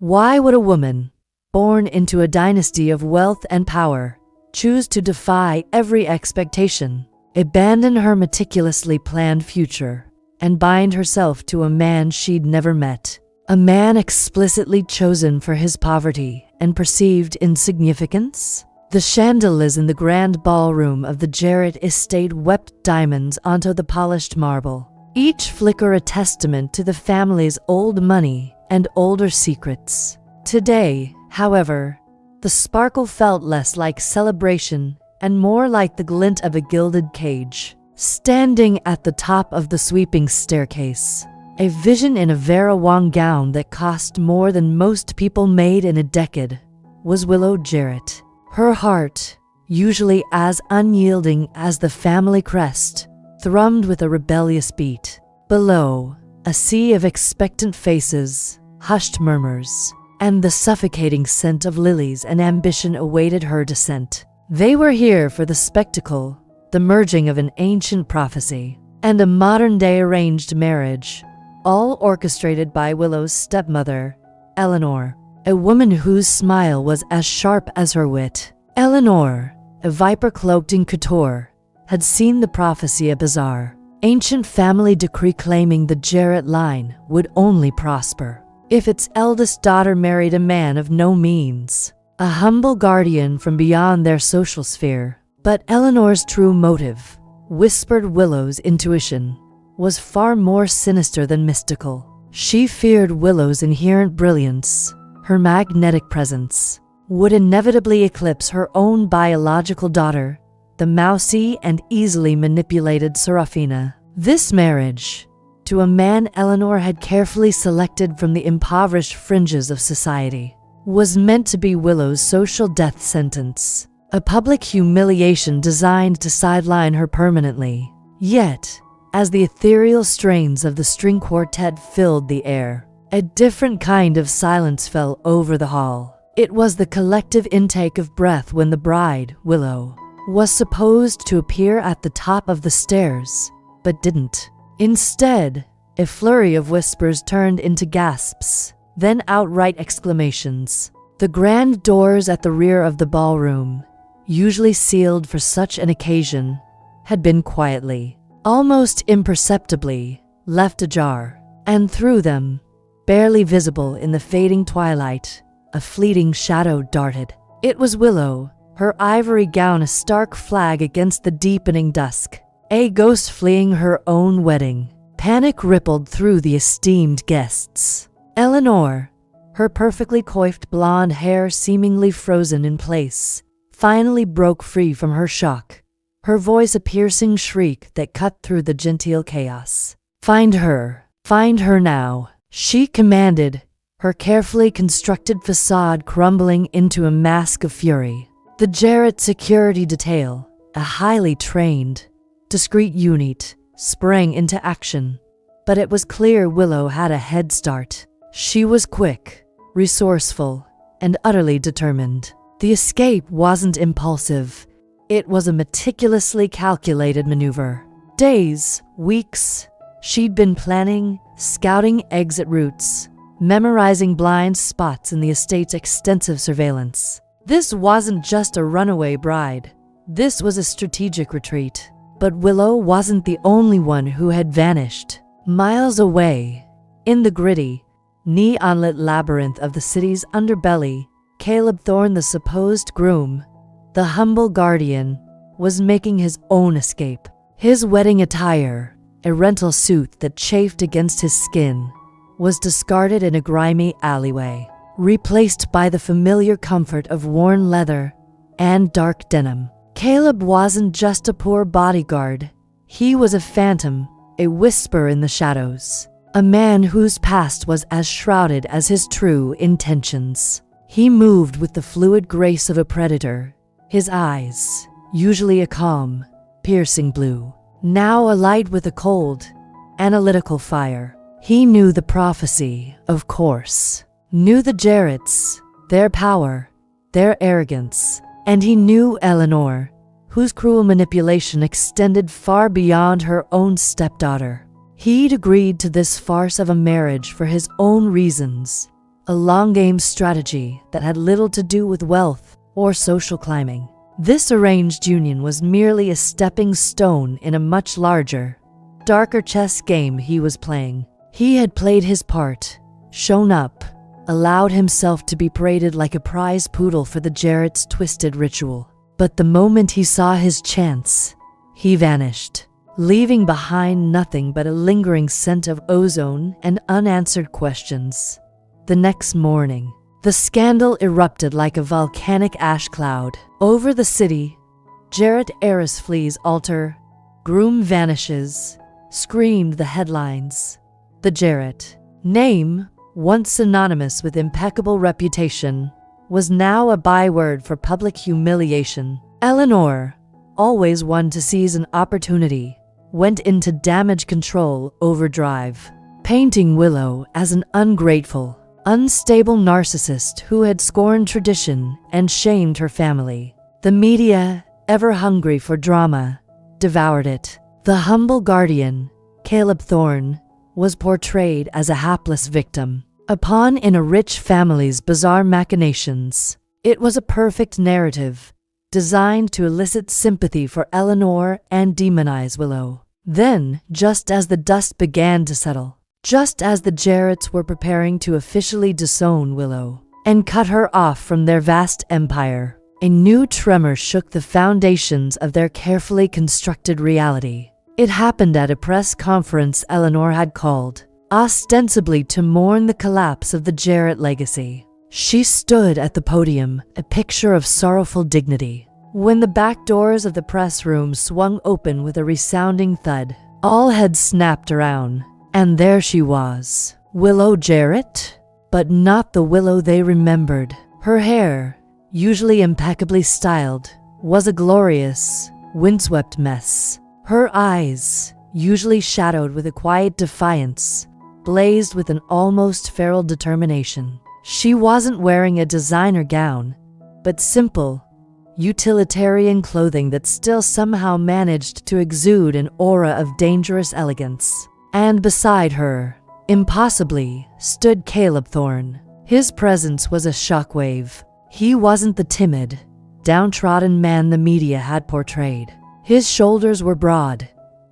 Why would a woman, born into a dynasty of wealth and power, choose to defy every expectation, abandon her meticulously planned future, and bind herself to a man she'd never met? A man explicitly chosen for his poverty and perceived insignificance? The chandeliers in the grand ballroom of the Jarrett estate wept diamonds onto the polished marble, each flicker a testament to the family's old money and older secrets. Today, however, the sparkle felt less like celebration and more like the glint of a gilded cage. Standing at the top of the sweeping staircase, a vision in a Vera Wang gown that cost more than most people made in a decade, was Willow Jarrett. Her heart, usually as unyielding as the family crest, thrummed with a rebellious beat. Below, a sea of expectant faces, hushed murmurs, and the suffocating scent of lilies and ambition awaited her descent. They were here for the spectacle, the merging of an ancient prophecy and a modern-day arranged marriage, all orchestrated by Willow's stepmother, Eleanor, a woman whose smile was as sharp as her wit. Eleanor, a viper cloaked in couture, had seen the prophecy a bizarre, ancient family decree claiming the Jarrett line would only prosper if its eldest daughter married a man of no means, a humble guardian from beyond their social sphere. But Eleanor's true motive, whispered Willow's intuition, was far more sinister than mystical. She feared Willow's inherent brilliance, her magnetic presence, would inevitably eclipse her own biological daughter, the mousy and easily manipulated Serafina. This marriage, to a man Eleanor had carefully selected from the impoverished fringes of society, was meant to be Willow's social death sentence, a public humiliation designed to sideline her permanently. Yet, as the ethereal strains of the string quartet filled the air, a different kind of silence fell over the hall. It was the collective intake of breath when the bride, Willow, was supposed to appear at the top of the stairs, but didn't. Instead, a flurry of whispers turned into gasps, then outright exclamations. The grand doors at the rear of the ballroom, usually sealed for such an occasion, had been quietly, almost imperceptibly, left ajar, and through them, barely visible in the fading twilight, a fleeting shadow darted. It was Willow, her ivory gown a stark flag against the deepening dusk, a ghost fleeing her own wedding. Panic rippled through the esteemed guests. Eleanor, her perfectly coiffed blonde hair seemingly frozen in place, finally broke free from her shock, her voice a piercing shriek that cut through the genteel chaos. Find her now," she commanded, her carefully constructed facade crumbling into a mask of fury. The Jarrett security detail, a highly trained, discreet unit, sprang into action, but it was clear Willow had a head start. She was quick, resourceful, and utterly determined. The escape wasn't impulsive. It was a meticulously calculated maneuver. Days, weeks, she'd been planning, scouting exit routes, memorizing blind spots in the estate's extensive surveillance. This wasn't just a runaway bride. This was a strategic retreat. But Willow wasn't the only one who had vanished. Miles away, in the gritty, neon-lit labyrinth of the city's underbelly, Caleb Thorne, the supposed groom, the humble guardian, was making his own escape. His wedding attire, a rental suit that chafed against his skin, was discarded in a grimy alleyway, replaced by the familiar comfort of worn leather and dark denim. Caleb wasn't just a poor bodyguard. He was a phantom, a whisper in the shadows, a man whose past was as shrouded as his true intentions. He moved with the fluid grace of a predator, his eyes, usually a calm, piercing blue, now alight with a cold, analytical fire. He knew the prophecy, of course, knew the Jarretts, their power, their arrogance, and he knew Eleanor, whose cruel manipulation extended far beyond her own stepdaughter. He'd agreed to this farce of a marriage for his own reasons, a long-game strategy that had little to do with wealth or social climbing. This arranged union was merely a stepping stone in a much larger, darker chess game he was playing. He had played his part, shown up, allowed himself to be paraded like a prize poodle for the Jarrett's twisted ritual. But the moment he saw his chance, he vanished, leaving behind nothing but a lingering scent of ozone and unanswered questions. The next morning, the scandal erupted like a volcanic ash cloud. Over the city, Jarrett heiress flees altar, groom vanishes, screamed the headlines. The Jarrett name, once synonymous with impeccable reputation, was now a byword for public humiliation. Eleanor, always one to seize an opportunity, went into damage control overdrive, painting Willow as an ungrateful, unstable narcissist who had scorned tradition and shamed her family. The media, ever hungry for drama, devoured it. The humble guardian, Caleb Thorne, was portrayed as a hapless victim, a pawn in a rich family's bizarre machinations. It was a perfect narrative, designed to elicit sympathy for Eleanor and demonize Willow. Then, just as the dust began to settle, just as the Jarretts were preparing to officially disown Willow and cut her off from their vast empire, a new tremor shook the foundations of their carefully constructed reality. It happened at a press conference Eleanor had called, ostensibly to mourn the collapse of the Jarrett legacy. She stood at the podium, a picture of sorrowful dignity. When the back doors of the press room swung open with a resounding thud, all heads snapped around. And there she was, Willow Jarrett, but not the Willow they remembered. Her hair, usually impeccably styled, was a glorious, windswept mess. Her eyes, usually shadowed with a quiet defiance, blazed with an almost feral determination. She wasn't wearing a designer gown, but simple, utilitarian clothing that still somehow managed to exude an aura of dangerous elegance. And beside her, impossibly, stood Caleb Thorne. His presence was a shockwave. He wasn't the timid, downtrodden man the media had portrayed. His shoulders were broad,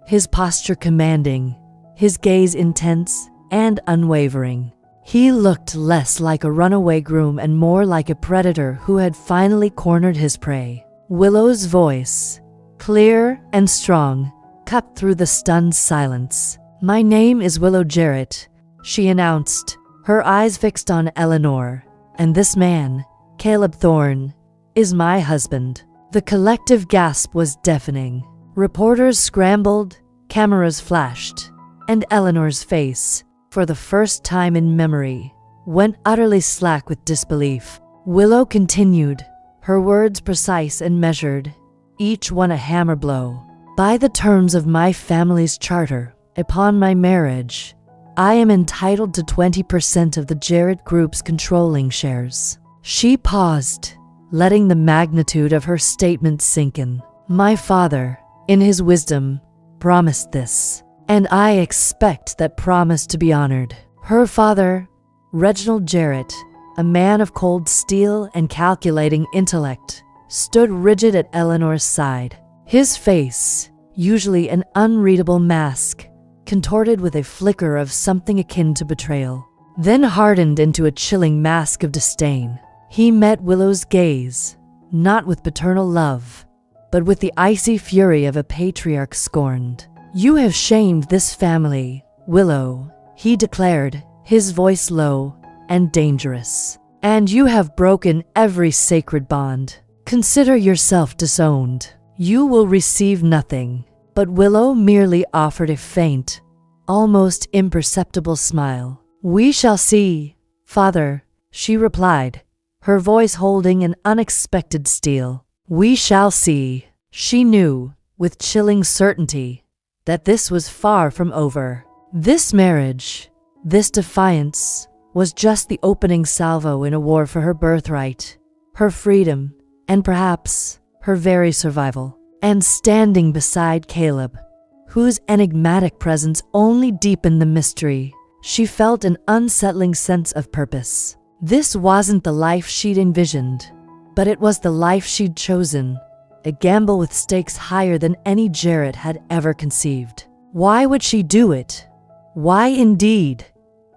his posture commanding, his gaze intense and unwavering. He looked less like a runaway groom and more like a predator who had finally cornered his prey. Willow's voice, clear and strong, cut through the stunned silence. "My name is Willow Jarrett," she announced, her eyes fixed on Eleanor, "and this man, Caleb Thorne, is my husband." The collective gasp was deafening. Reporters scrambled, cameras flashed, and Eleanor's face, for the first time in memory, went utterly slack with disbelief. Willow continued, her words precise and measured, each one a hammer blow. "By the terms of my family's charter, upon my marriage, I am entitled to 20% of the Jarrett Group's controlling shares." She paused, letting the magnitude of her statement sink in. "My father, in his wisdom, promised this, and I expect that promise to be honored." Her father, Reginald Jarrett, a man of cold steel and calculating intellect, stood rigid at Eleanor's side. His face, usually an unreadable mask, contorted with a flicker of something akin to betrayal, then hardened into a chilling mask of disdain. He met Willow's gaze, not with paternal love, but with the icy fury of a patriarch scorned. "You have shamed this family, Willow," he declared, his voice low and dangerous. "And you have broken every sacred bond. Consider yourself disowned. You will receive nothing." But Willow merely offered a faint, almost imperceptible smile. "We shall see, father," she replied, her voice holding an unexpected steel. "We shall see." She knew, with chilling certainty, that this was far from over. This marriage, this defiance, was just the opening salvo in a war for her birthright, her freedom, and perhaps her very survival. And standing beside Caleb, whose enigmatic presence only deepened the mystery, she felt an unsettling sense of purpose. This wasn't the life she'd envisioned, but it was the life she'd chosen, a gamble with stakes higher than any Jarrett had ever conceived. Why would she do it? Why indeed?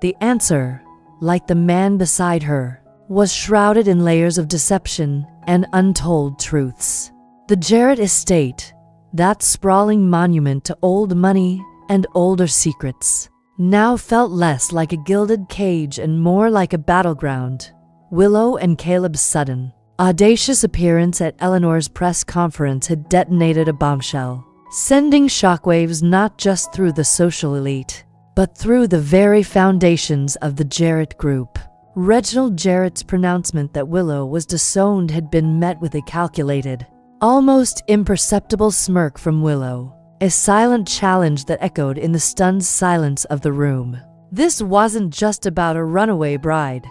The answer, like the man beside her, was shrouded in layers of deception and untold truths. The Jarrett estate, that sprawling monument to old money and older secrets, now felt less like a gilded cage and more like a battleground. Willow and Caleb's sudden, audacious appearance at Eleanor's press conference had detonated a bombshell, sending shockwaves not just through the social elite, but through the very foundations of the Jarrett group. Reginald Jarrett's pronouncement that Willow was disowned had been met with a calculated, almost imperceptible smirk from Willow, a silent challenge that echoed in the stunned silence of the room. This wasn't just about a runaway bride.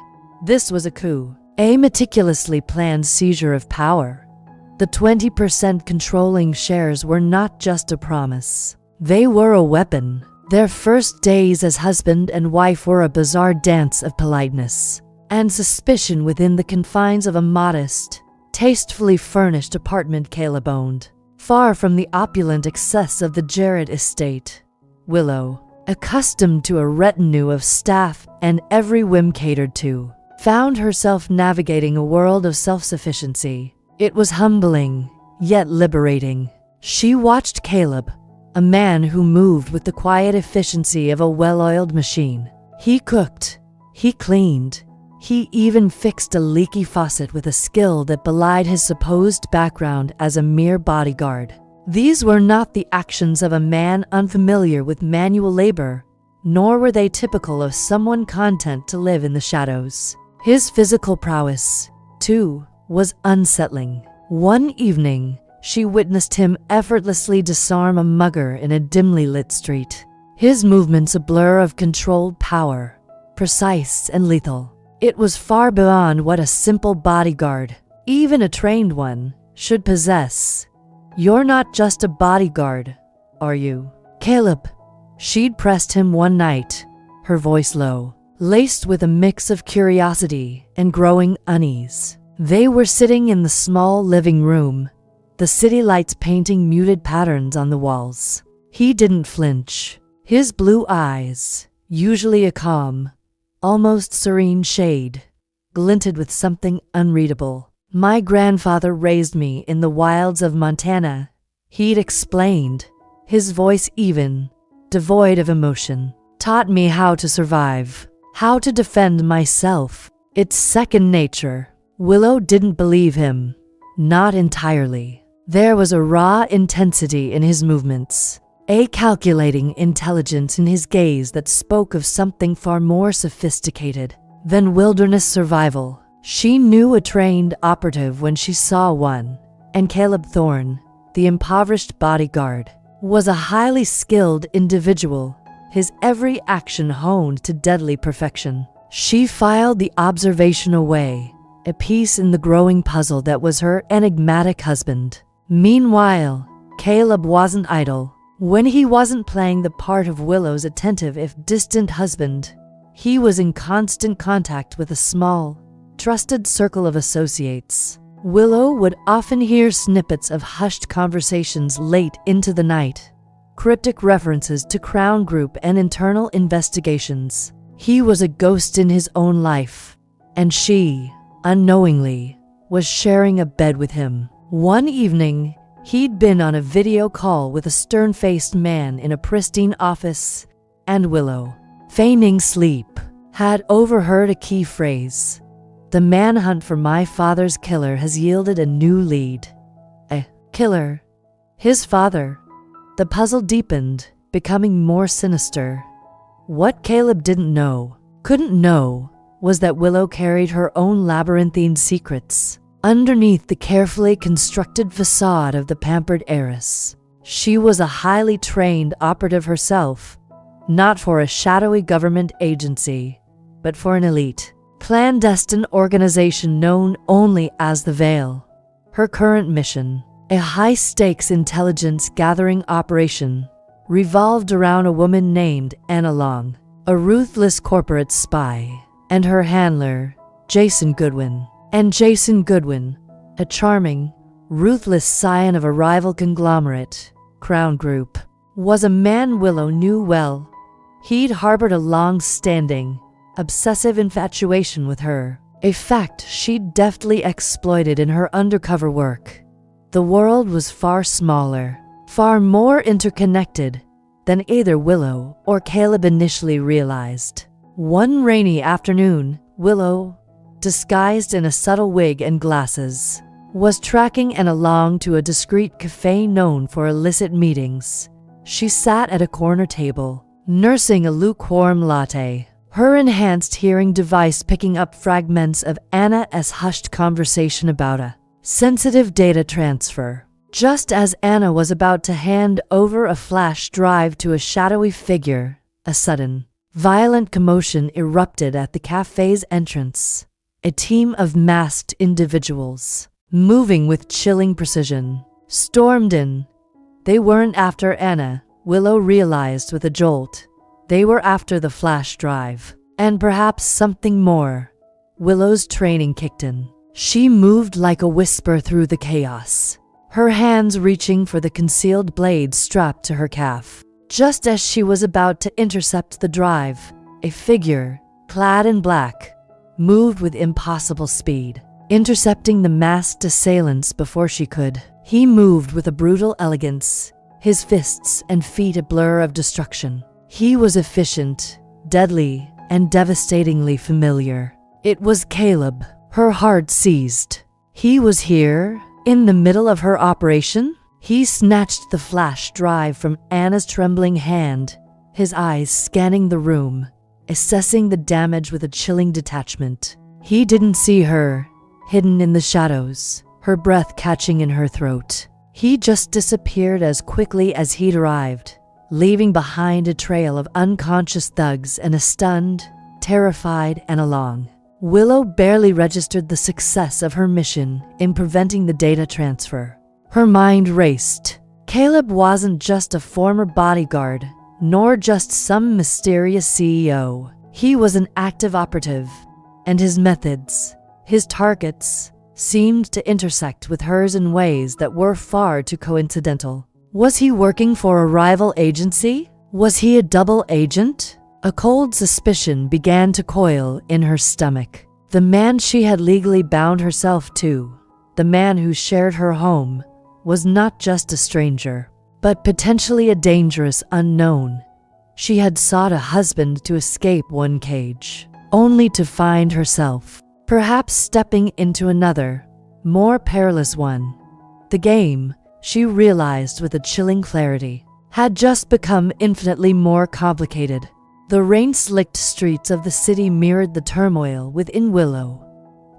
This was a coup, a meticulously planned seizure of power. The 20% controlling shares were not just a promise. They were a weapon. Their first days as husband and wife were a bizarre dance of politeness and suspicion within the confines of a modest, tastefully furnished apartment Caleb owned, far from the opulent excess of the Jarrett estate. Willow, accustomed to a retinue of staff and every whim catered to, found herself navigating a world of self-sufficiency. It was humbling, yet liberating. She watched Caleb, a man who moved with the quiet efficiency of a well-oiled machine. He cooked, he cleaned, he even fixed a leaky faucet with a skill that belied his supposed background as a mere bodyguard. These were not the actions of a man unfamiliar with manual labor, nor were they typical of someone content to live in the shadows. His physical prowess, too, was unsettling. One evening, she witnessed him effortlessly disarm a mugger in a dimly lit street. His movements a blur of controlled power, precise and lethal. It was far beyond what a simple bodyguard, even a trained one, should possess. "You're not just a bodyguard, are you, Caleb?" She'd pressed him one night, her voice low, laced with a mix of curiosity and growing unease. They were sitting in the small living room, the city lights painting muted patterns on the walls. He didn't flinch. His blue eyes, usually a calm, almost serene shade, glinted with something unreadable. "My grandfather raised me in the wilds of Montana," he'd explained, his voice even, devoid of emotion. "Taught me how to survive, how to defend myself. It's second nature." Willow didn't believe him. Not entirely. There was a raw intensity in his movements, a calculating intelligence in his gaze that spoke of something far more sophisticated than wilderness survival. She knew a trained operative when she saw one, and Caleb Thorne, the impoverished bodyguard, was a highly skilled individual, his every action honed to deadly perfection. She filed the observation away, a piece in the growing puzzle that was her enigmatic husband. Meanwhile, Caleb wasn't idle. When he wasn't playing the part of Willow's attentive if distant husband, he was in constant contact with a small, trusted circle of associates. Willow would often hear snippets of hushed conversations late into the night, cryptic references to Crown Group and internal investigations. He was a ghost in his own life, and she, unknowingly, was sharing a bed with him. One evening, he'd been on a video call with a stern-faced man in a pristine office, and Willow, feigning sleep, had overheard a key phrase. "The manhunt for my father's killer has yielded a new lead." A killer? His father? The puzzle deepened, becoming more sinister. What Caleb couldn't know, was that Willow carried her own labyrinthine secrets underneath the carefully constructed facade of the pampered heiress. She was a highly trained operative herself, not for a shadowy government agency, but for an elite, clandestine organization known only as the Veil. Her current mission, a high-stakes intelligence-gathering operation, revolved around a woman named Anna Long, a ruthless corporate spy, and her handler, Jason Goodwin. And Jason Goodwin, a charming, ruthless scion of a rival conglomerate, Crown Group, was a man Willow knew well. He'd harbored a long-standing, obsessive infatuation with her, a fact she'd deftly exploited in her undercover work. The world was far smaller, far more interconnected than either Willow or Caleb initially realized. One rainy afternoon, Willow, disguised in a subtle wig and glasses, was tracking Anna along to a discreet cafe known for illicit meetings. She sat at a corner table, nursing a lukewarm latte, her enhanced hearing device picking up fragments of Anna's hushed conversation about a sensitive data transfer. Just as Anna was about to hand over a flash drive to a shadowy figure, a sudden, violent commotion erupted at the cafe's entrance. A team of masked individuals, moving with chilling precision, stormed in. They weren't after Anna, Willow realized with a jolt. They were after the flash drive, and perhaps something more. Willow's training kicked in. She moved like a whisper through the chaos, her hands reaching for the concealed blade strapped to her calf. Just as she was about to intercept the drive, a figure, clad in black, moved with impossible speed, intercepting the masked assailants before she could. He moved with a brutal elegance, his fists and feet a blur of destruction. He was efficient, deadly, and devastatingly familiar. It was Caleb. Her heart seized. He was here, in the middle of her operation? He snatched the flash drive from Anna's trembling hand, his eyes scanning the room, assessing the damage with a chilling detachment. He didn't see her, hidden in the shadows, her breath catching in her throat. He just disappeared as quickly as he'd arrived, leaving behind a trail of unconscious thugs and a stunned, terrified Anna Long. Willow barely registered the success of her mission in preventing the data transfer. Her mind raced. Caleb wasn't just a former bodyguard, nor just some mysterious CEO. He was an active operative, and his methods, his targets, seemed to intersect with hers in ways that were far too coincidental. Was he working for a rival agency? Was he a double agent? A cold suspicion began to coil in her stomach. The man she had legally bound herself to, the man who shared her home, was not just a stranger, but potentially a dangerous unknown. She had sought a husband to escape one cage, only to find herself, perhaps stepping into another, more perilous one. The game, she realized with a chilling clarity, had just become infinitely more complicated. The rain-slicked streets of the city mirrored the turmoil within Willow.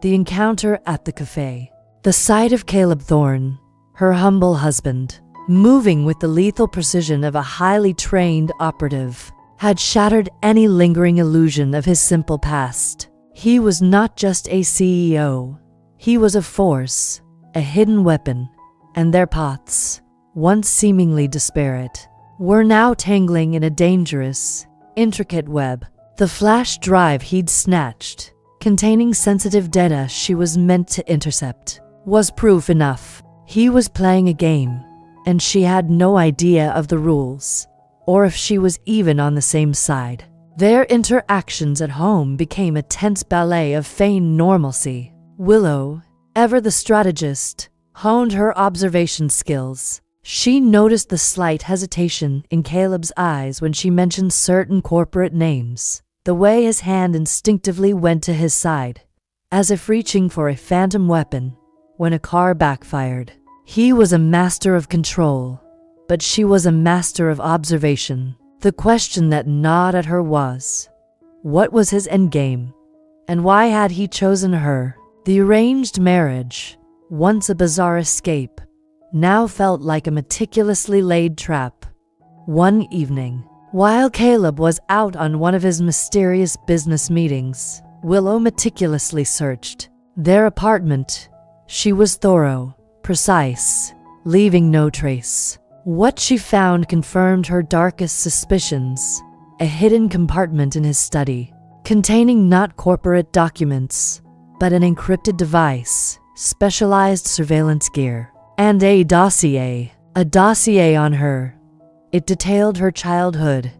The encounter at the cafe, the sight of Caleb Thorne, her humble husband, moving with the lethal precision of a highly trained operative, had shattered any lingering illusion of his simple past. He was not just a CEO. He was a force, a hidden weapon, and their paths, once seemingly disparate, were now tangling in a dangerous, intricate web. The flash drive he'd snatched, containing sensitive data she was meant to intercept, was proof enough. He was playing a game, and she had no idea of the rules, or if she was even on the same side. Their interactions at home became a tense ballet of feigned normalcy. Willow, ever the strategist, honed her observation skills. She noticed the slight hesitation in Caleb's eyes when she mentioned certain corporate names, the way his hand instinctively went to his side, as if reaching for a phantom weapon, when a car backfired. He was a master of control, but she was a master of observation. The question that gnawed at her was, what was his endgame, and why had he chosen her? The arranged marriage, once a bizarre escape, now felt like a meticulously laid trap. One evening, while Caleb was out on one of his mysterious business meetings, Willow meticulously searched their apartment. She was thorough, precise, leaving no trace. What she found confirmed her darkest suspicions: a hidden compartment in his study, containing not corporate documents, but an encrypted device, specialized surveillance gear, and a dossier on her. It detailed her childhood,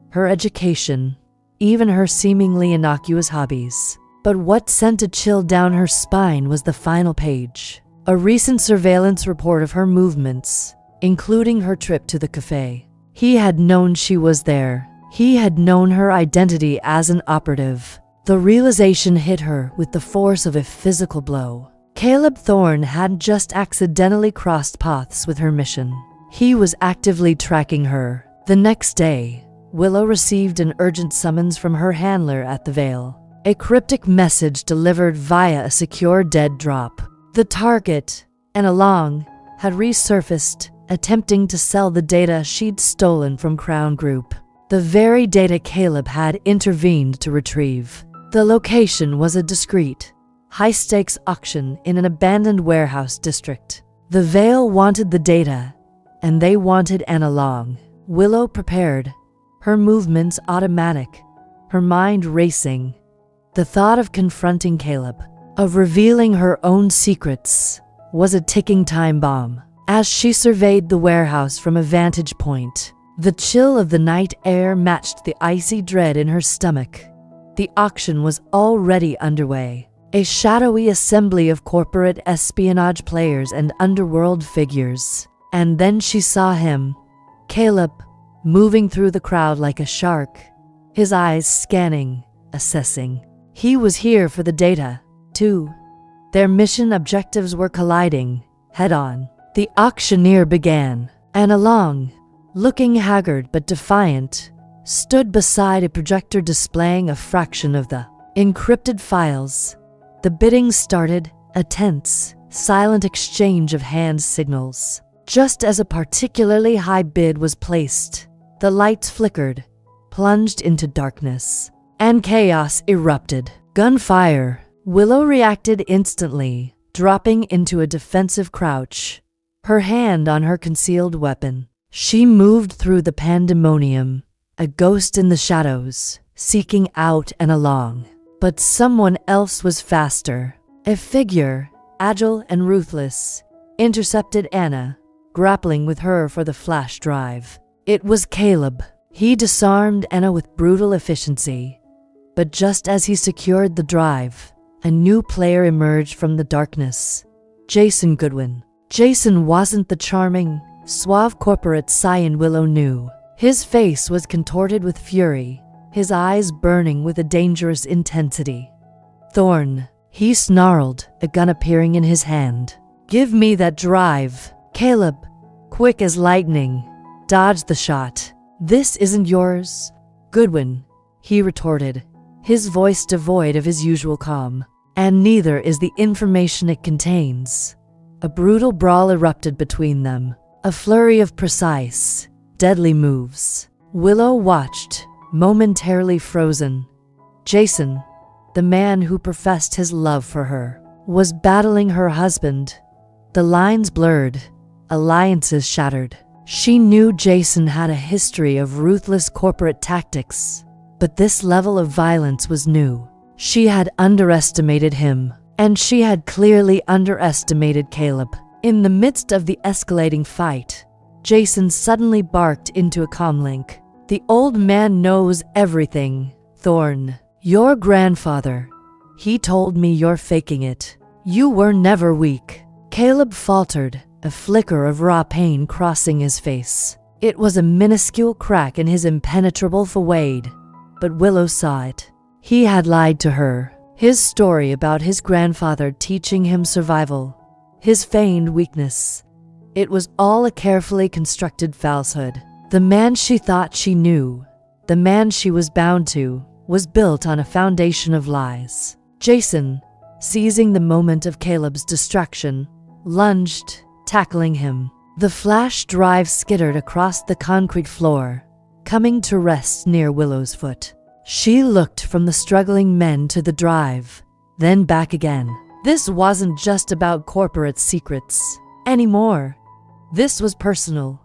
her education, even her seemingly innocuous hobbies. But what sent a chill down her spine was the final page. A recent surveillance report of her movements, including her trip to the cafe. He had known she was there. He had known her identity as an operative. The realization hit her with the force of a physical blow. Caleb Thorne hadn't just accidentally crossed paths with her mission. He was actively tracking her. The next day, Willow received an urgent summons from her handler at the Vale. A cryptic message delivered via a secure dead drop. The target, and Along, had resurfaced, attempting to sell the data she'd stolen from Crown Group. The very data Caleb had intervened to retrieve. The location was a discreet, high-stakes auction in an abandoned warehouse district. The Vale wanted the data, and they wanted an Along. Willow prepared, her movements automatic, her mind racing. The thought of confronting Caleb, of revealing her own secrets, was a ticking time bomb. As she surveyed the warehouse from a vantage point, the chill of the night air matched the icy dread in her stomach. The auction was already underway, a shadowy assembly of corporate espionage players and underworld figures. And then she saw him, Caleb, moving through the crowd like a shark, his eyes scanning, assessing. He was here for the data, too. Their mission objectives were colliding, head-on. The auctioneer began, and Along, looking haggard but defiant, stood beside a projector displaying a fraction of the encrypted files. The bidding started, a tense, silent exchange of hand signals. Just as a particularly high bid was placed, the lights flickered, plunged into darkness, and chaos erupted. Gunfire. Willow reacted instantly, dropping into a defensive crouch, her hand on her concealed weapon. She moved through the pandemonium, a ghost in the shadows, seeking out and Along. But someone else was faster. A figure, agile and ruthless, intercepted Anna, grappling with her for the flash drive. It was Caleb. He disarmed Anna with brutal efficiency. But just as he secured the drive, a new player emerged from the darkness. Jason Goodwin. Jason wasn't the charming, suave corporate scion Willow knew. His face was contorted with fury, his eyes burning with a dangerous intensity. Thorne, he snarled, a gun appearing in his hand. Give me that drive. Caleb, quick as lightning, dodged the shot. This isn't yours. Goodwin, he retorted, his voice devoid of his usual calm. And neither is the information it contains. A brutal brawl erupted between them, a flurry of precise, deadly moves. Willow watched, momentarily frozen. Jason, the man who professed his love for her, was battling her husband. The lines blurred, alliances shattered. She knew Jason had a history of ruthless corporate tactics, but this level of violence was new. She had underestimated him, and she had clearly underestimated Caleb. In the midst of the escalating fight, Jason suddenly barked into a comlink. The old man knows everything, Thorne. Your grandfather. He told me you're faking it. You were never weak. Caleb faltered, a flicker of raw pain crossing his face. It was a minuscule crack in his impenetrable facade, but Willow saw it. He had lied to her. His story about his grandfather teaching him survival, his feigned weakness. It was all a carefully constructed falsehood. The man she thought she knew, the man she was bound to, was built on a foundation of lies. Jason, seizing the moment of Caleb's distraction, lunged, tackling him. The flash drive skittered across the concrete floor, coming to rest near Willow's foot. She looked from the struggling men to the drive, then back again. This wasn't just about corporate secrets anymore. This was personal.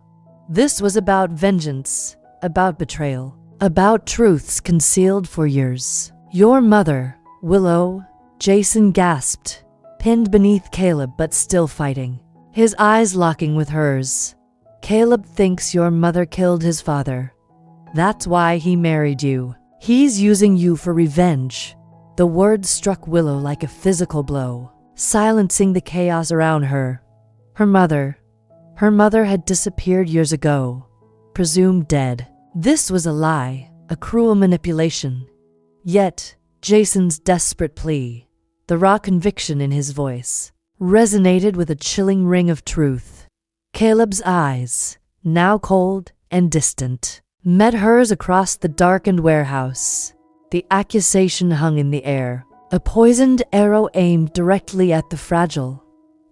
This was about vengeance, about betrayal, about truths concealed for years. Your mother, Willow, Jason gasped, pinned beneath Caleb but still fighting, his eyes locking with hers. Caleb thinks your mother killed his father. That's why he married you. He's using you for revenge. The words struck Willow like a physical blow, silencing the chaos around her. Her mother had disappeared years ago, presumed dead. This was a lie, a cruel manipulation. Yet, Jason's desperate plea, the raw conviction in his voice, resonated with a chilling ring of truth. Caleb's eyes, now cold and distant, met hers across the darkened warehouse. The accusation hung in the air, a poisoned arrow aimed directly at the fragile,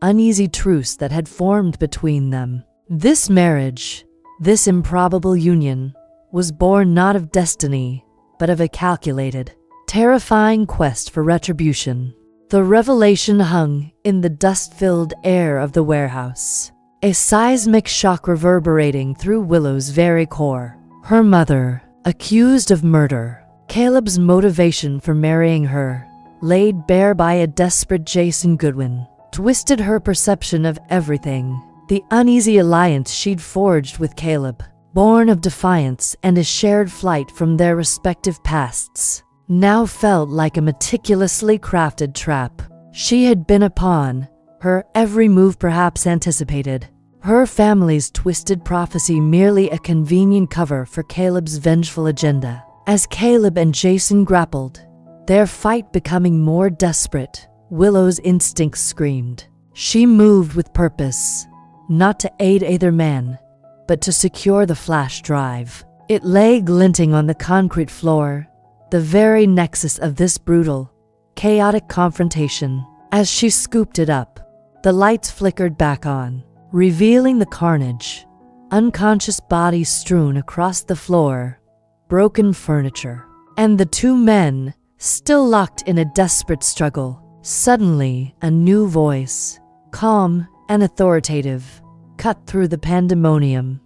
uneasy truce that had formed between them. This marriage, this improbable union, was born not of destiny, but of a calculated, terrifying quest for retribution. The revelation hung in the dust-filled air of the warehouse, a seismic shock reverberating through Willow's very core. Her mother, accused of murder, Caleb's motivation for marrying her, laid bare by a desperate Jason Goodwin, twisted her perception of everything. The uneasy alliance she'd forged with Caleb, born of defiance and a shared flight from their respective pasts, now felt like a meticulously crafted trap. She had been a pawn, her every move perhaps anticipated. Her family's twisted prophecy merely a convenient cover for Caleb's vengeful agenda. As Caleb and Jason grappled, their fight becoming more desperate, Willow's instincts screamed. She moved with purpose, not to aid either man, but to secure the flash drive. It lay glinting on the concrete floor, the very nexus of this brutal, chaotic confrontation. As she scooped it up, the lights flickered back on, revealing the carnage. Unconscious bodies strewn across the floor, broken furniture, and the two men, still locked in a desperate struggle. Suddenly, a new voice, calm and authoritative, cut through the pandemonium.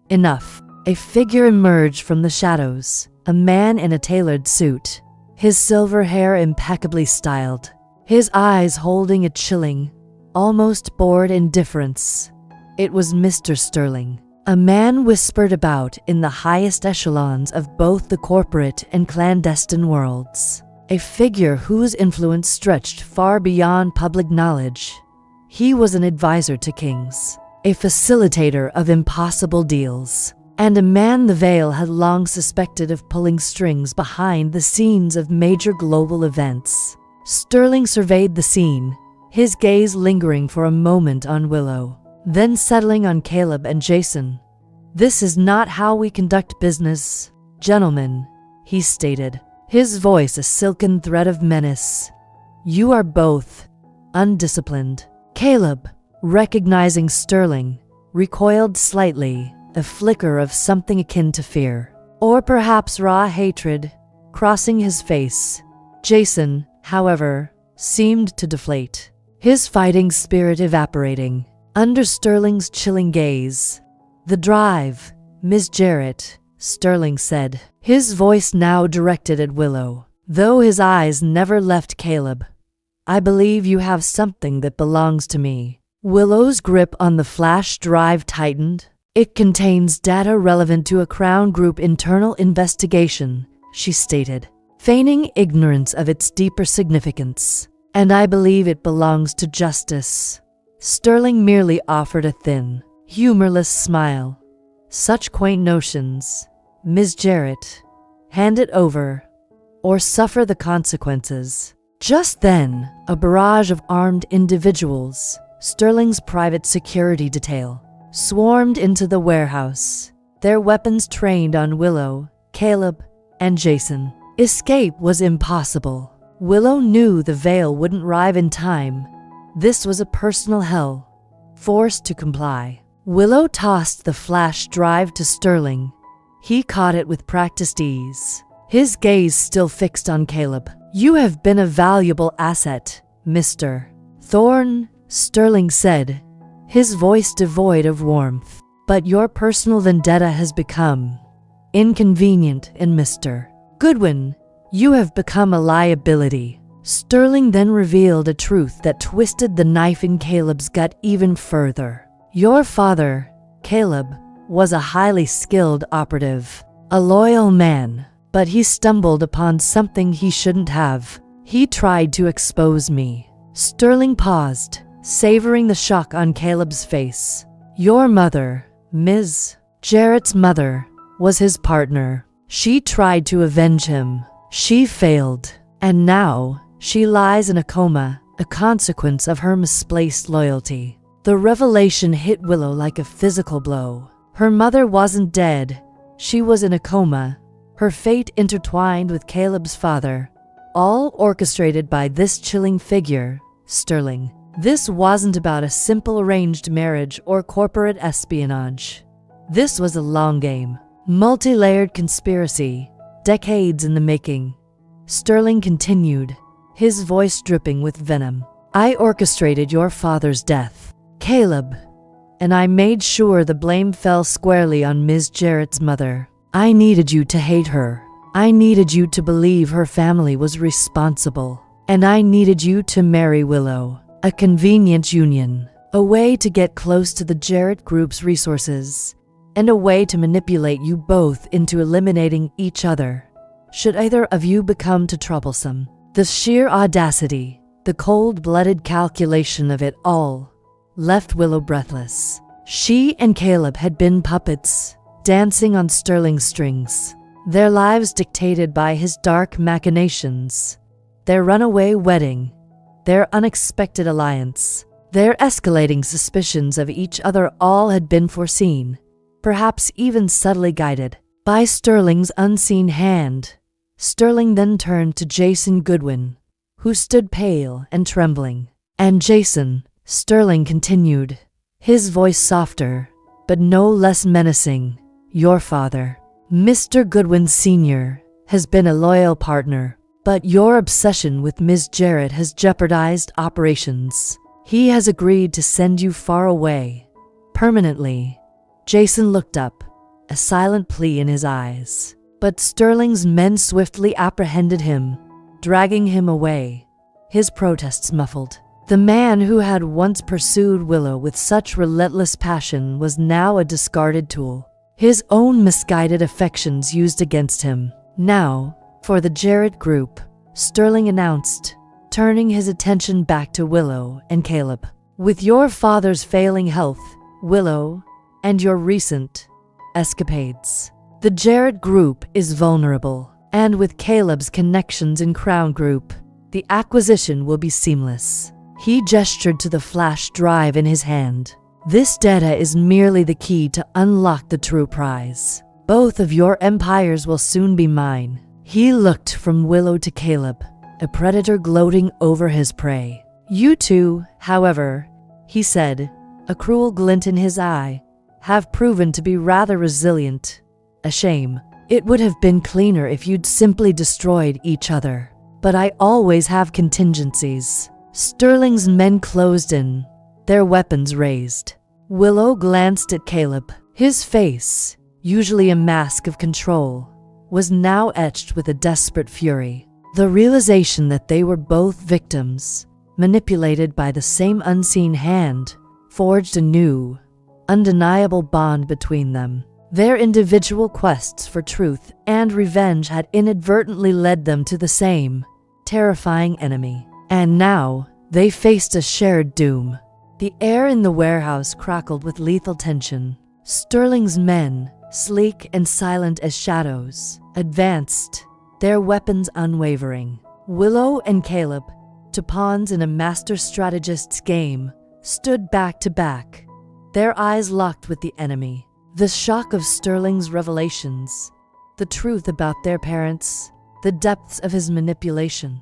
Enough. A figure emerged from the shadows, a man in a tailored suit, his silver hair impeccably styled, his eyes holding a chilling, almost bored indifference. It was Mr. Sterling, a man whispered about in the highest echelons of both the corporate and clandestine worlds, a figure whose influence stretched far beyond public knowledge. He was an advisor to kings, a facilitator of impossible deals, and a man the Vale had long suspected of pulling strings behind the scenes of major global events. Sterling surveyed the scene, his gaze lingering for a moment on Willow, then settling on Caleb and Jason. "This is not how we conduct business, gentlemen," he stated, his voice a silken thread of menace. "You are both undisciplined." Caleb, recognizing Sterling, recoiled slightly, a flicker of something akin to fear, or perhaps raw hatred, crossing his face. Jason, however, seemed to deflate, his fighting spirit evaporating under Sterling's chilling gaze. "The drive, Miss Jarrett," Sterling said, his voice now directed at Willow, though his eyes never left Caleb. "I believe you have something that belongs to me." Willow's grip on the flash drive tightened. "It contains data relevant to a Crown Group internal investigation," she stated, feigning ignorance of its deeper significance. "And I believe it belongs to justice." Sterling merely offered a thin, humorless smile. "Such quaint notions, Ms. Jarrett. Hand it over, or suffer the consequences." Just then, a barrage of armed individuals, Sterling's private security detail, swarmed into the warehouse, their weapons trained on Willow, Caleb, and Jason. Escape was impossible. Willow knew the Vale wouldn't arrive in time. This was a personal hell. Forced to comply, Willow tossed the flash drive to Sterling. He caught it with practiced ease, his gaze still fixed on Caleb. "You have been a valuable asset, Mr. Thorne," Sterling said, his voice devoid of warmth. "But your personal vendetta has become inconvenient, and Mr. Goodwin, you have become a liability." Sterling then revealed a truth that twisted the knife in Caleb's gut even further. Your father, Caleb, was a highly skilled operative, a loyal man, but he stumbled upon something he shouldn't have. He tried to expose me. Sterling paused, savoring the shock on Caleb's face. Your mother, Ms. Jarrett's mother, was his partner. She tried to avenge him. She failed. And now, she lies in a coma, a consequence of her misplaced loyalty. The revelation hit Willow like a physical blow. Her mother wasn't dead. She was in a coma. Her fate intertwined with Caleb's father, all orchestrated by this chilling figure, Sterling. This wasn't about a simple arranged marriage or corporate espionage. This was a long game, multi-layered conspiracy, decades in the making. Sterling continued, his voice dripping with venom. I orchestrated your father's death, Caleb, and I made sure the blame fell squarely on Ms. Jarrett's mother. I needed you to hate her. I needed you to believe her family was responsible. And I needed you to marry Willow. A convenient union. A way to get close to the Jarrett Group's resources. And a way to manipulate you both into eliminating each other, should either of you become too troublesome. The sheer audacity, the cold-blooded calculation of it all, left Willow breathless. She and Caleb had been puppets, dancing on Sterling's strings, their lives dictated by his dark machinations, their runaway wedding, their unexpected alliance, their escalating suspicions of each other, all had been foreseen, perhaps even subtly guided, by Sterling's unseen hand. Sterling then turned to Jason Goodwin, who stood pale and trembling. And Jason, Sterling continued, his voice softer, but no less menacing. Your father, Mr. Goodwin Sr., has been a loyal partner, but your obsession with Ms. Jarrett has jeopardized operations. He has agreed to send you far away, permanently. Jason looked up, a silent plea in his eyes. But Sterling's men swiftly apprehended him, dragging him away, his protests muffled. The man who had once pursued Willow with such relentless passion was now a discarded tool, his own misguided affections used against him. Now, for the Jarrett Group, Sterling announced, turning his attention back to Willow and Caleb. With your father's failing health, Willow, and your recent escapades, the Jarrett Group is vulnerable, and with Caleb's connections in Crown Group, the acquisition will be seamless. He gestured to the flash drive in his hand. This data is merely the key to unlock the true prize. Both of your empires will soon be mine. He looked from Willow to Caleb, a predator gloating over his prey. You two, however, he said, a cruel glint in his eye, have proven to be rather resilient. A shame. It would have been cleaner if you'd simply destroyed each other. But I always have contingencies. Sterling's men closed in, their weapons raised. Willow glanced at Caleb. His face, usually a mask of control, was now etched with a desperate fury. The realization that they were both victims, manipulated by the same unseen hand, forged a new, undeniable bond between them. Their individual quests for truth and revenge had inadvertently led them to the same, terrifying enemy. And now, they faced a shared doom. The air in the warehouse crackled with lethal tension. Sterling's men, sleek and silent as shadows, advanced, their weapons unwavering. Willow and Caleb, two pawns in a master strategist's game, stood back to back, their eyes locked with the enemy. The shock of Sterling's revelations, the truth about their parents, the depths of his manipulation,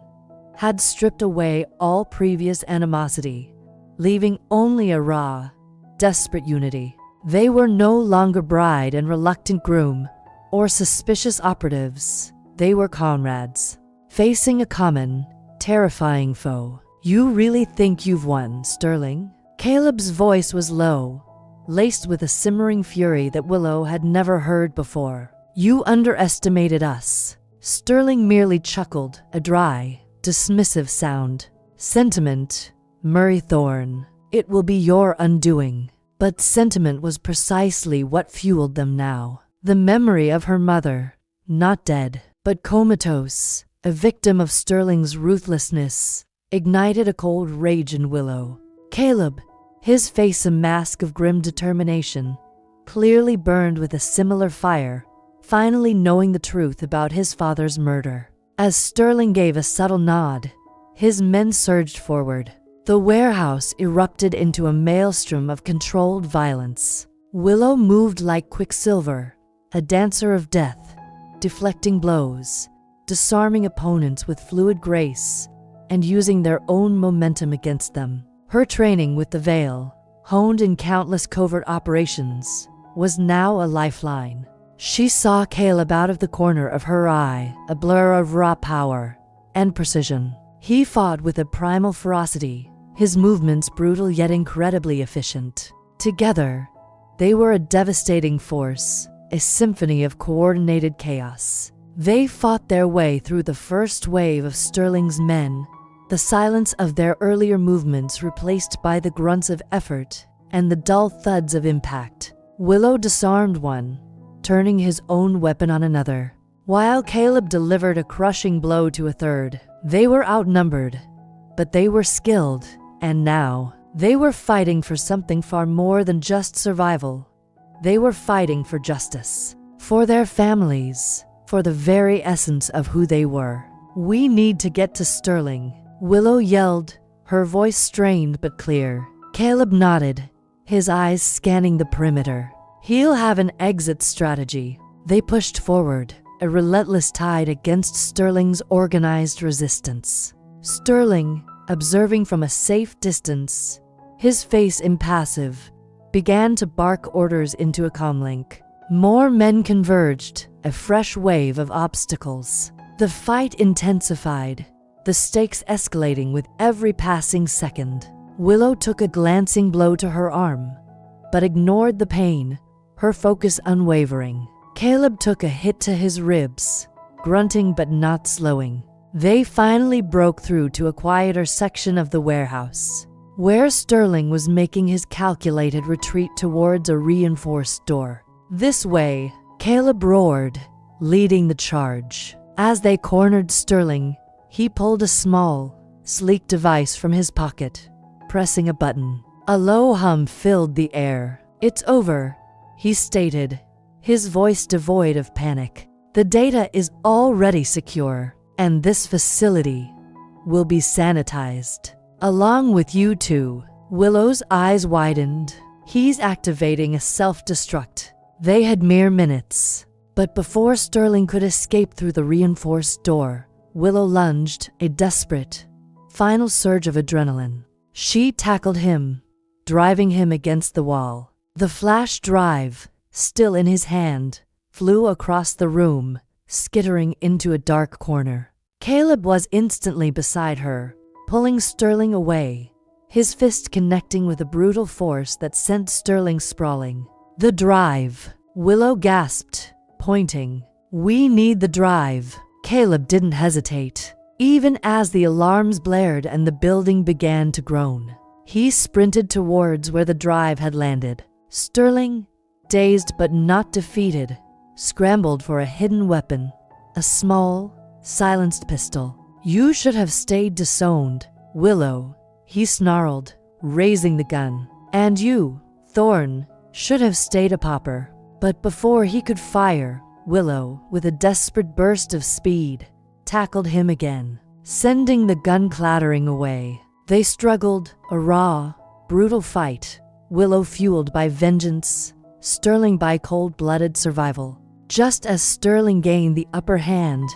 had stripped away all previous animosity, leaving only a raw, desperate unity. They were no longer bride and reluctant groom, or suspicious operatives. They were comrades, facing a common, terrifying foe. You really think you've won, Sterling? Caleb's voice was low, laced with a simmering fury that Willow had never heard before. You underestimated us. Sterling merely chuckled, a dry, dismissive sound. Sentiment, Murray Thorne. It will be your undoing. But sentiment was precisely what fueled them now. The memory of her mother, not dead, but comatose, a victim of Sterling's ruthlessness, ignited a cold rage in Willow. Caleb, his face a mask of grim determination, clearly burned with a similar fire, finally knowing the truth about his father's murder. As Sterling gave a subtle nod, his men surged forward. The warehouse erupted into a maelstrom of controlled violence. Willow moved like quicksilver, a dancer of death, deflecting blows, disarming opponents with fluid grace, and using their own momentum against them. Her training with the Veil, honed in countless covert operations, was now a lifeline. She saw Caleb out of the corner of her eye, a blur of raw power and precision. He fought with a primal ferocity, his movements brutal yet incredibly efficient. Together, they were a devastating force, a symphony of coordinated chaos. They fought their way through the first wave of Sterling's men, the silence of their earlier movements replaced by the grunts of effort and the dull thuds of impact. Willow disarmed one, turning his own weapon on another, while Caleb delivered a crushing blow to a third. They were outnumbered, but they were skilled, and now they were fighting for something far more than just survival. They were fighting for justice, for their families, for the very essence of who they were. "We need to get to Sterling," Willow yelled, her voice strained but clear. Caleb nodded, his eyes scanning the perimeter. "He'll have an exit strategy." They pushed forward, a relentless tide against Sterling's organized resistance. Sterling, observing from a safe distance, his face impassive, began to bark orders into a comlink. More men converged, a fresh wave of obstacles. The fight intensified, the stakes escalating with every passing second. Willow took a glancing blow to her arm, but ignored the pain, her focus unwavering. Caleb took a hit to his ribs, grunting but not slowing. They finally broke through to a quieter section of the warehouse, where Sterling was making his calculated retreat towards a reinforced door. "This way," Caleb roared, leading the charge. As they cornered Sterling, he pulled a small, sleek device from his pocket, pressing a button. A low hum filled the air. "It's over," he stated, his voice devoid of panic. "The data is already secure, and this facility will be sanitized. Along with you two." Willow's eyes widened. "He's activating a self-destruct." They had mere minutes, but before Sterling could escape through the reinforced door, Willow lunged, a desperate, final surge of adrenaline. She tackled him, driving him against the wall. The flash drive, still in his hand, flew across the room, skittering into a dark corner. Caleb was instantly beside her, pulling Sterling away, his fist connecting with a brutal force that sent Sterling sprawling. "The drive," Willow gasped, pointing. "We need the drive." Caleb didn't hesitate. Even as the alarms blared and the building began to groan, he sprinted towards where the drive had landed. Sterling, dazed but not defeated, scrambled for a hidden weapon, a small, silenced pistol. "You should have stayed disowned, Willow," he snarled, raising the gun. "And you, Thorne, should have stayed a pauper." But before he could fire, Willow, with a desperate burst of speed, tackled him again, sending the gun clattering away. They struggled, a raw, brutal fight, Willow fueled by vengeance, Sterling by cold-blooded survival. Just as Sterling gained the upper hand,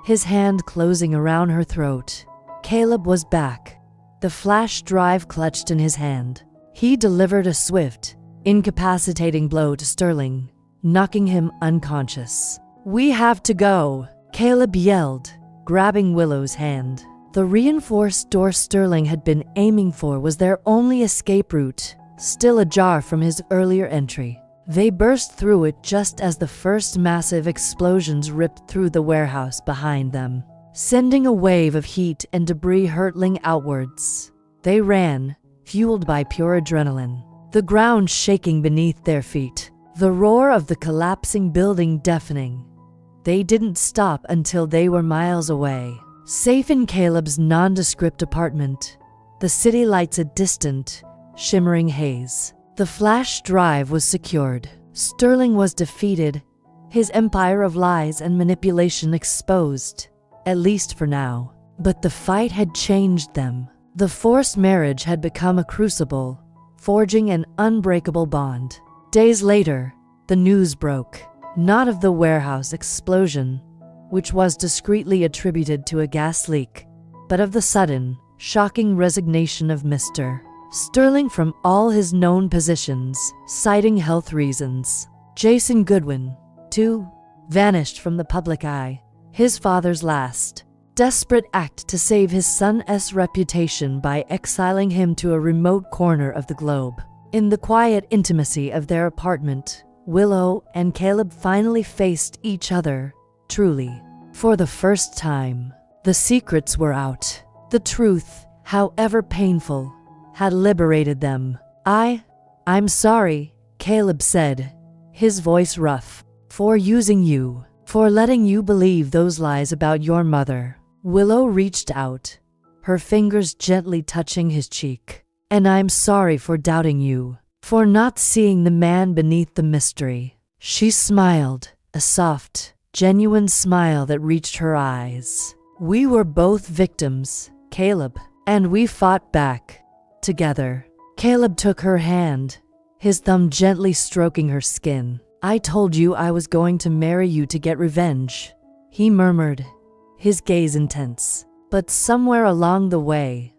his hand closing around her throat, Caleb was back, the flash drive clutched in his hand. He delivered a swift, incapacitating blow to Sterling, knocking him unconscious. "We have to go," Caleb yelled, grabbing Willow's hand. The reinforced door Sterling had been aiming for was their only escape route, still ajar from his earlier entry. They burst through it just as the first massive explosions ripped through the warehouse behind them. sending a wave of heat and debris hurtling outwards. They ran, fueled by pure adrenaline, the ground shaking beneath their feet, the roar of the collapsing building deafening. They didn't stop until they were miles away, safe in Caleb's nondescript apartment, the city lights a distant, shimmering haze. The flash drive was secured. Sterling was defeated, his empire of lies and manipulation exposed, at least for now. But the fight had changed them. The forced marriage had become a crucible, forging an unbreakable bond. Days later, the news broke, not of the warehouse explosion, which was discreetly attributed to a gas leak, but of the sudden, shocking resignation of Mr. Sterling from all his known positions, citing health reasons. Jason Goodwin, too, vanished from the public eye, his father's last desperate act to save his son's reputation by exiling him to a remote corner of the globe. In the quiet intimacy of their apartment, Willow and Caleb finally faced each other, truly. For the first time, the secrets were out. The truth, however painful, had liberated them. I'm sorry, Caleb said, his voice rough, for using you, for letting you believe those lies about your mother. Willow reached out, her fingers gently touching his cheek. And I'm sorry for doubting you, for not seeing the man beneath the mystery. She smiled, a soft, genuine smile that reached her eyes. We were both victims, Caleb, and we fought back. Together. Caleb took her hand, his thumb gently stroking her skin. I told you I was going to marry you to get revenge, he murmured, his gaze intense. But somewhere along the way,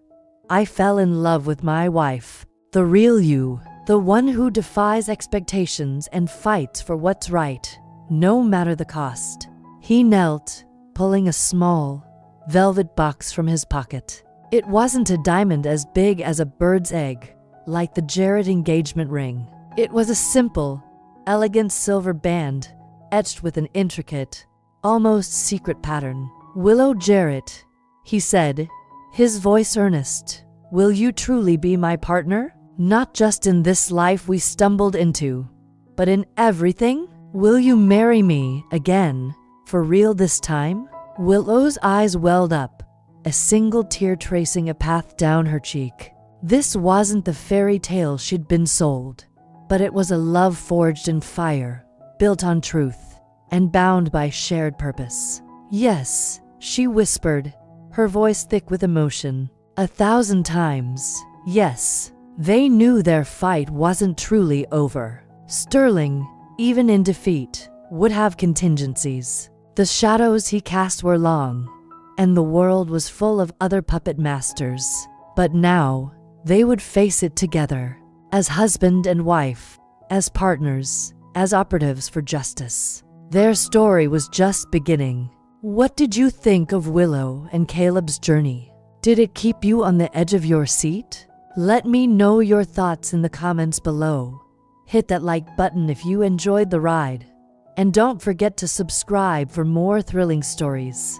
I fell in love with my wife, the real you, the one who defies expectations and fights for what's right, no matter the cost. He knelt, pulling a small, velvet box from his pocket. It wasn't a diamond as big as a bird's egg, like the Jarrett engagement ring. It was a simple, elegant silver band, etched with an intricate, almost secret pattern. Willow Jarrett, he said, his voice earnest. Will you truly be my partner? Not just in this life we stumbled into, but in everything? Will you marry me again, for real this time? Willow's eyes welled up, a single tear tracing a path down her cheek. This wasn't the fairy tale she'd been sold, but it was a love forged in fire, built on truth, and bound by shared purpose. Yes, she whispered, her voice thick with emotion. 1,000 times, yes. They knew their fight wasn't truly over. Sterling, even in defeat, would have contingencies. The shadows he cast were long, and the world was full of other puppet masters. But now, they would face it together, as husband and wife, as partners, as operatives for justice. Their story was just beginning. What did you think of Willow and Caleb's journey? Did it keep you on the edge of your seat? Let me know your thoughts in the comments below. Hit that like button if you enjoyed the ride. And don't forget to subscribe for more thrilling stories.